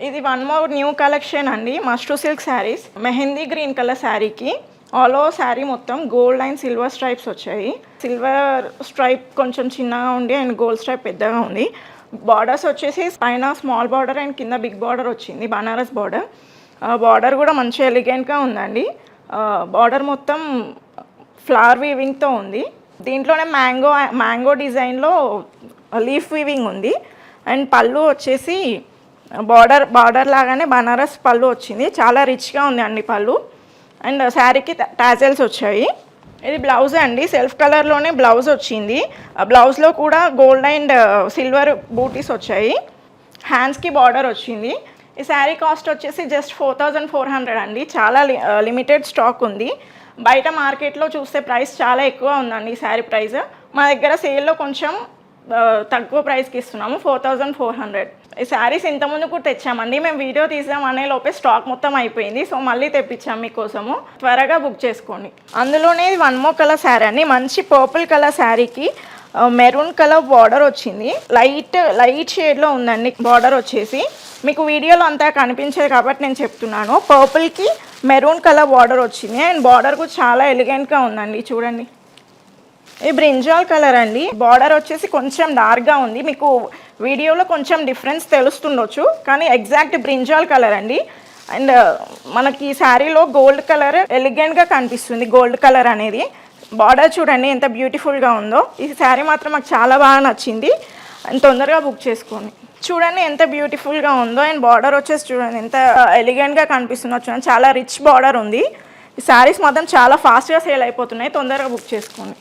ఇది one more new collection అండి. మస్ట్రూ silk saris. Mehndi green colour శారీకి ఆల్ ఓవర్ శారీ మొత్తం గోల్డ్ అండ్ సిల్వర్ స్ట్రైప్స్ వచ్చాయి. సిల్వర్ స్ట్రైప్ కొంచెం చిన్నగా ఉంది అండ్ గోల్డ్ స్ట్రైప్ పెద్దగా ఉంది. బార్డర్స్ వచ్చేసి పైన స్మాల్ బార్డర్ అండ్ కింద బిగ్ బార్డర్ వచ్చింది, బనారస్ బార్డర్. బార్డర్ కూడా మంచి ఎలిగెంట్గా ఉందండి. బార్డర్ మొత్తం ఫ్లవర్ వీవింగ్తో ఉంది. దీంట్లోనే మ్యాంగో డిజైన్లో లీఫ్ వీవింగ్ ఉంది. అండ్ పళ్ళు వచ్చేసి బార్డర్ లాగానే బనారస్ పళ్ళు వచ్చింది. చాలా రిచ్గా ఉంది అండి పళ్ళు. అండ్ శారీకి టాజల్స్ వచ్చాయి. ఇది బ్లౌజ్ అండి. సెల్ఫ్ కలర్లోనే బ్లౌజ్ వచ్చింది. బ్లౌజ్లో కూడా గోల్డ్ అండ్ సిల్వర్ బూటీస్ వచ్చాయి. హ్యాండ్స్కి బార్డర్ వచ్చింది. ఈ శారీ కాస్ట్ వచ్చేసి జస్ట్ 4400 అండి. చాలా లిమిటెడ్ స్టాక్ ఉంది. బయట మార్కెట్లో చూస్తే ప్రైస్ చాలా ఎక్కువ ఉందండి ఈ శారీ ప్రైస్. మా దగ్గర సేల్లో కొంచెం తక్కువ ప్రైస్కి ఇస్తున్నాము, 4400. ఈ శారీస్ ఇంతకుముందు కూడా తెచ్చామండి. మేము వీడియో తీసామనే లోపే స్టాక్ మొత్తం అయిపోయింది. సో మళ్ళీ తెప్పించాము మీకోసము. త్వరగా బుక్ చేసుకోండి. అందులోనే వన్ మోర్ కలర్ శారీ అండి. మంచి పర్పుల్ కలర్ శారీకి మెరూన్ కలర్ బార్డర్ వచ్చింది. లైట్ షేడ్లో ఉందండి బార్డర్ వచ్చేసి. మీకు వీడియోలో అంతా కనిపించేది కాబట్టి నేను చెప్తున్నాను. పర్పుల్కి మెరూన్ కలర్ బార్డర్ వచ్చింది. అండ్ బార్డర్ కూడా చాలా ఎలిగెంట్గా ఉందండి. చూడండి, ఈ బ్రింజాల్ కలర్ అండి. బార్డర్ వచ్చేసి కొంచెం డార్క్గా ఉంది. మీకు వీడియోలో కొంచెం డిఫరెన్స్ తెలుస్తుండొచ్చు, కానీ ఎగ్జాక్ట్ బ్రింజాల్ కలర్ అండి. అండ్ మనకి శారీలో గోల్డ్ కలర్ ఎలిగెంట్గా కనిపిస్తుంది. గోల్డ్ కలర్ అనేది బార్డర్ చూడండి ఎంత బ్యూటిఫుల్గా ఉందో. ఈ శారీ మాత్రం మాకు చాలా బాగా నచ్చింది. అండ్ తొందరగా బుక్ చేసుకోండి. చూడండి ఎంత బ్యూటిఫుల్గా ఉందో. అండ్ బార్డర్ వచ్చేసి చూడండి ఎంత ఎలిగెంట్గా కనిపిస్తుందో. చూడండి చాలా రిచ్ బార్డర్ ఉంది. ఈ శారీస్ మాత్రం చాలా ఫాస్ట్గా సేల్ అయిపోతున్నాయి. తొందరగా బుక్ చేసుకోండి.